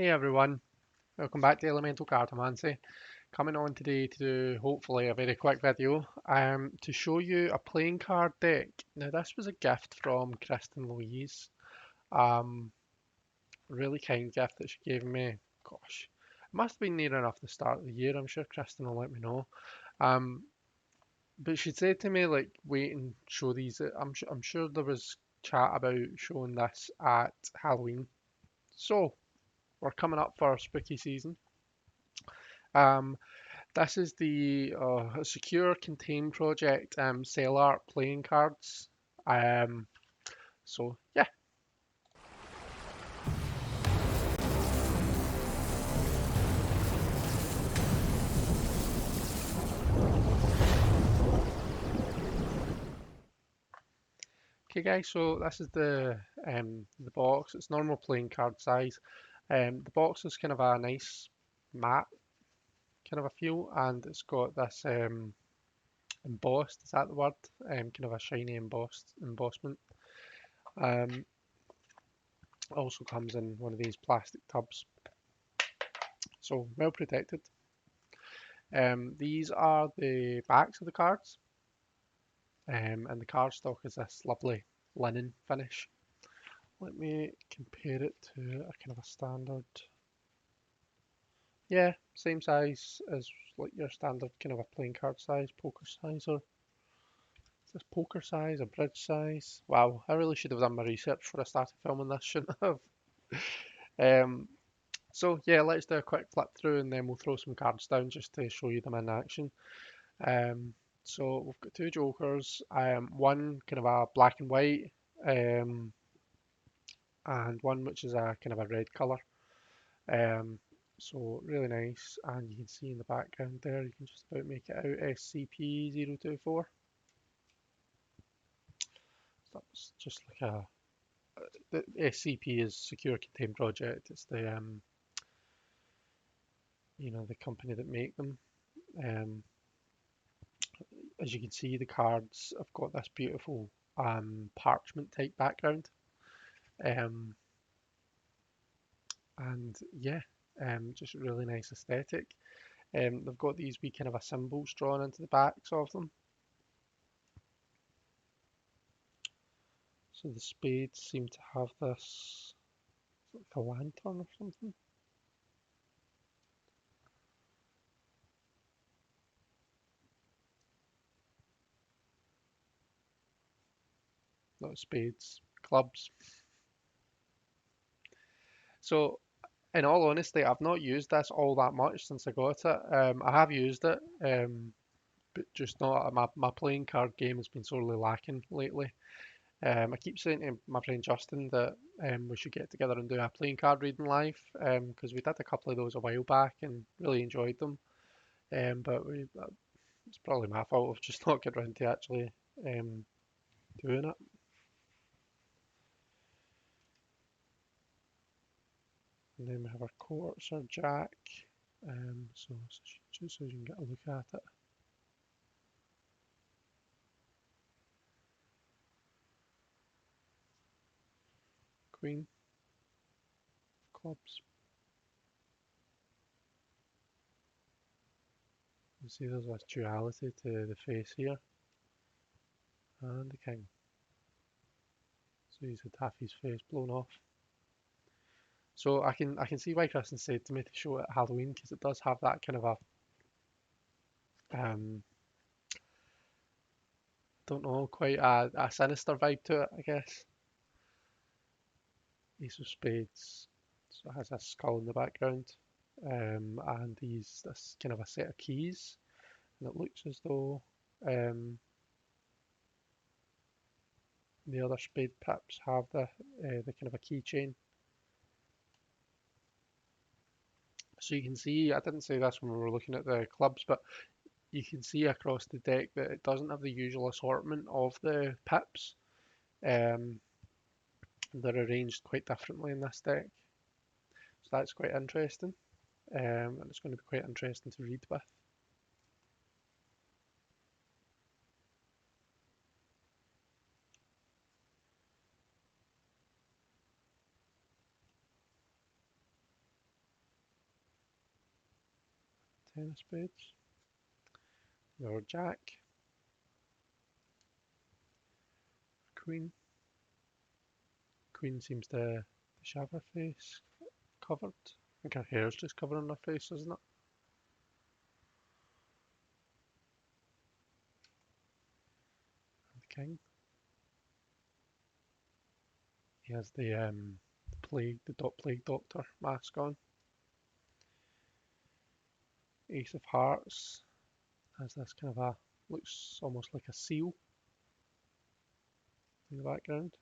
Hey everyone, welcome back to Elemental Cartomancy. Coming on today to do hopefully a very quick video to show you a playing card deck. Now this was a gift from Kristen Louise, um, really kind gift that she gave me. Gosh, it must have been near enough the start of the year. I'm sure Kristen will let me know. Um, but she said to me like, wait and show these. I'm sure there was chat about showing this at Halloween. So we're coming up for spooky season. Um, This is the secure contain project Cellart Playing Cards. Um, so yeah. Okay guys, so this is the box. It's normal playing card size. The box is kind of a nice matte kind of a feel, and it's got this embossed. Is that the word? Kind of a shiny embossment. Um, also comes in one of these plastic tubs, so well protected. These are the backs of the cards, and the cardstock is this lovely linen finish. Let me compare it to a kind of a standard. Yeah, same size as like your standard kind of a playing card size, poker size, or is this poker size, a bridge size? Wow, I really should have done my research before I started filming this, shouldn't I have? So yeah, let's do a quick flip through and then we'll throw some cards down just to show you them in action. Um, so we've got two jokers, one kind of a black and white, um, and one which is a kind of a red colour. Um, so really nice, and you can see in the background there, you can just about make it out SCP-024. So that's just like the SCP is Secure Contained Project. It's the the company that make them. Um, as you can see, the cards have got this beautiful parchment type background. Um, and yeah, just really nice aesthetic. They've got these wee kind of a symbols drawn into the backs of them. So the spades seem to have this like a lantern or something. Not spades, clubs. So in all honesty, I've not used this all that much since I got it. I have used it, but just not. My playing card game has been sorely lacking lately. I keep saying to my friend Justin that we should get together and do a playing card reading live because we did a couple of those a while back and really enjoyed them. But it's probably my fault of just not getting around to actually doing it. And then we have our courts, our jack. So just so you can get a look at it. Queen, clubs. You see there's a duality to the face here. And the king. So he's had half his face blown off. So I can see why Kristen said to me to show it at Halloween because it does have that kind of a don't know, quite a sinister vibe to it, I guess. Ace of Spades. So it has a skull in the background. And this kind of a set of keys. And it looks as though the other spade pips have the kind of a keychain. So you can see, I didn't say this when we were looking at the clubs, but you can see across the deck that it doesn't have the usual assortment of the pips. Um, they're arranged quite differently in this deck. So that's quite interesting. And it's going to be quite interesting to read with. Ten of spades. Your jack. Queen. Queen seems to shove her face covered. I think her hair's just covering her face, isn't it? And the king. He has the plague doctor mask on. Ace of hearts has this kind of looks almost like a seal in the background.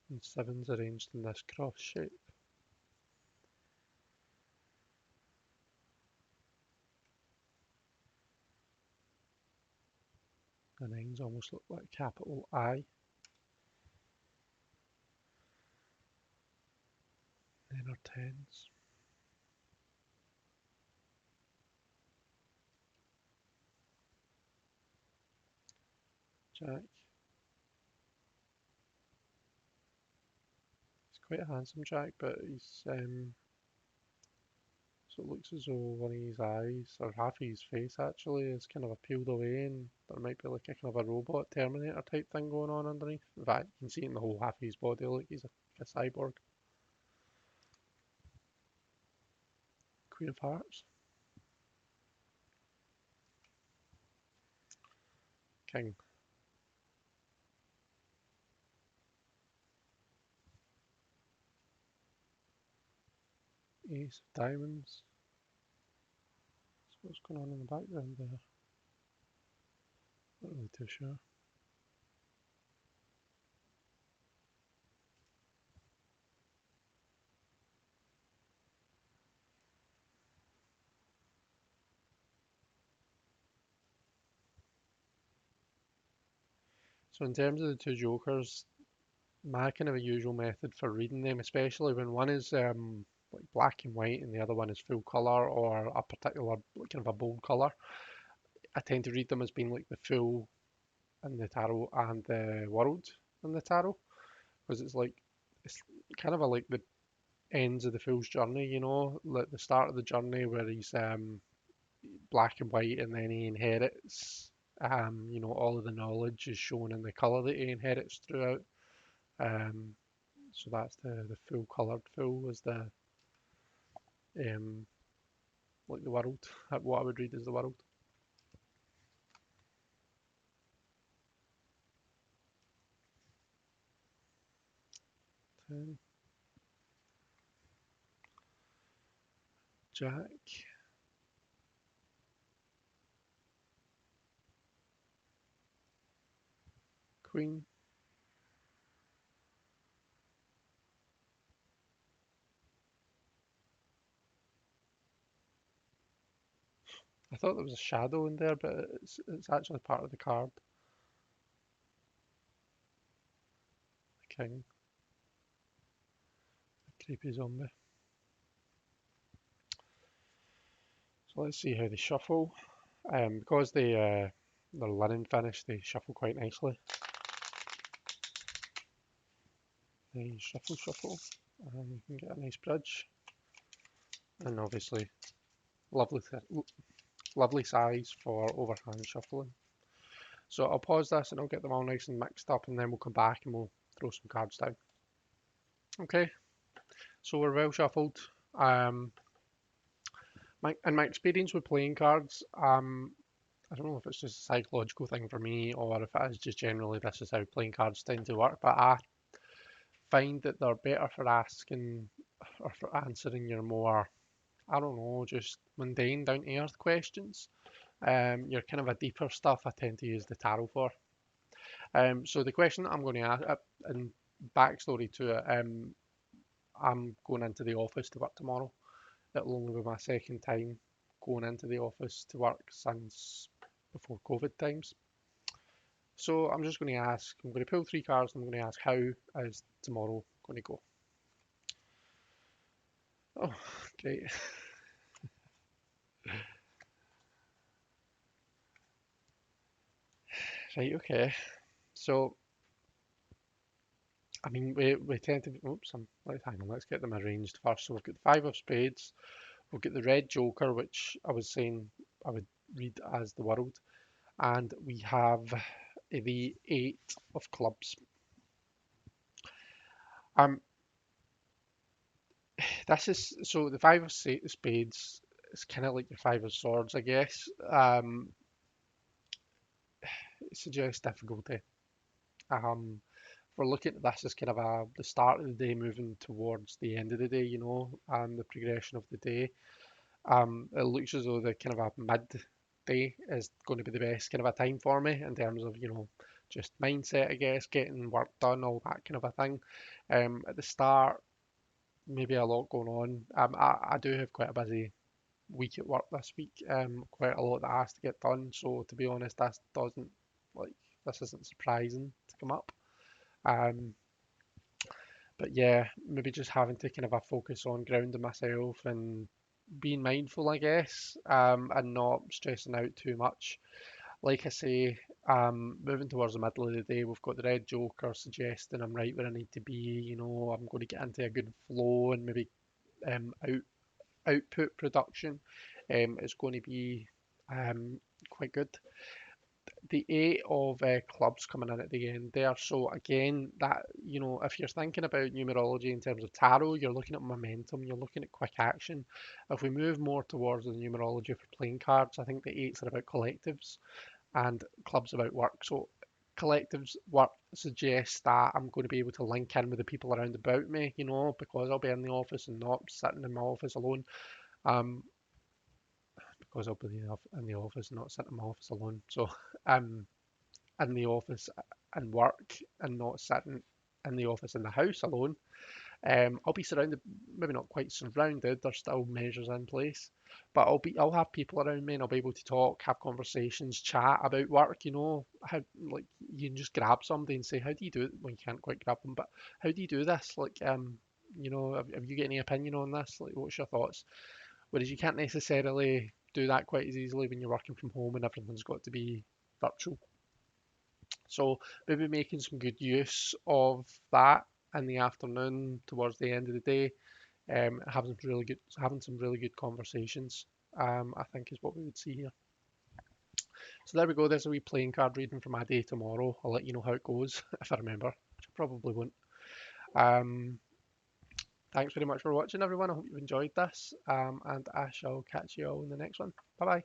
And sevens arranged in this cross shape. The nines almost look like capital I. Then our tens. Jack. He's quite a handsome jack, but he's so it looks as though one of his eyes, or half of his face actually, is kind of peeled away, and there might be like a kind of a robot Terminator type thing going on underneath. In fact, you can see it in the whole half of his body, like he's a cyborg. Queen of hearts. King. Ace of diamonds. So what's going on in the background there? Not really too sure. So in terms of the two jokers, my kind of a usual method for reading them, especially when one is like black and white and the other one is full colour or a particular kind of a bold colour, I tend to read them as being like the Fool in the tarot and the World in the tarot, because it's kind of like the ends of the Fool's journey, you know, like the start of the journey where he's black and white, and then he inherits, you know, all of the knowledge is shown in the colour that he inherits throughout. Um, so that's the full coloured Fool is the um, like the World. What I would read as the World. 10. Jack. Queen. I thought there was a shadow in there, but it's actually part of the card. The King. The creepy zombie. So let's see how they shuffle. Because they're linen finish, they shuffle quite nicely. They shuffle, shuffle, and you can get a nice bridge. And obviously, lovely, lovely size for overhand shuffling. So I'll pause this and I'll get them all nice and mixed up, and then we'll come back and we'll throw some cards down. Okay, so we're well shuffled. In my experience with playing cards, I don't know if it's just a psychological thing for me or if it is just generally this is how playing cards tend to work, but I find that they're better for asking or for answering your more, I don't know, just mundane, down to earth questions. Your kind of a deeper stuff, I tend to use the tarot for. So the question that I'm going to ask, and backstory to it, I'm going into the office to work tomorrow. It'll only be my second time going into the office to work since before COVID times. So I'm just going to ask, I'm going to pull 3 cards and I'm going to ask how is tomorrow going to go? Oh, great. Right, okay. So, I mean, we tend to, oops, let's hang on, let's get them arranged first. So we've got the 5 of spades, we've got the red joker, which I was saying I would read as the world, and we have the 8 of clubs. Um, this is, so the 5 of spades is kind of like your 5 of swords, I guess. It suggests difficulty. Um, we're looking at this as kind of the start of the day moving towards the end of the day, and the progression of the day. It looks as though the kind of a midday is going to be the best kind of a time for me in terms of, just mindset, I guess, getting work done, all that kind of a thing. At the start, maybe a lot going on. I do have quite a busy week at work this week. Quite a lot that has to get done. So to be honest, like this isn't surprising to come up. Um, but yeah, maybe just having to kind of a focus on grounding myself and being mindful, I guess, and not stressing out too much. Like I say, moving towards the middle of the day, we've got the red joker suggesting I'm right where I need to be. I'm going to get into a good flow and maybe output production is going to be quite good. The 8 of clubs coming in at the end there. So again, that if you're thinking about numerology in terms of tarot, you're looking at momentum, you're looking at quick action. If we move more towards the numerology for playing cards, I think the eights are about collectives and clubs about work. So collectives work suggests that I'm going to be able to link in with the people around about me, because I'll be in the office and not sitting in my office alone. Um, because I'll be in the office and not sitting in my office alone. So um, in the office and work and not sitting in the office in the house alone. I'll be surrounded, maybe not quite surrounded. There's still measures in place, but I'll have people around me and I'll be able to talk, have conversations, chat about work. How like you can just grab somebody and say, "How do you do it?" Well, you can't quite grab them, but how do you do this? Like, have you got any opinion on this? Like, what's your thoughts? Whereas you can't necessarily do that quite as easily when you're working from home and everything's got to be virtual. So maybe making some good use of that in the afternoon towards the end of the day, having some really good conversations. I think is what we would see here. So there we go. There's a wee playing card reading for my day tomorrow. I'll let you know how it goes if I remember, which I probably won't. Um, Thanks very much for watching, everyone. I hope you've enjoyed this, and I shall catch you all in the next one. Bye bye.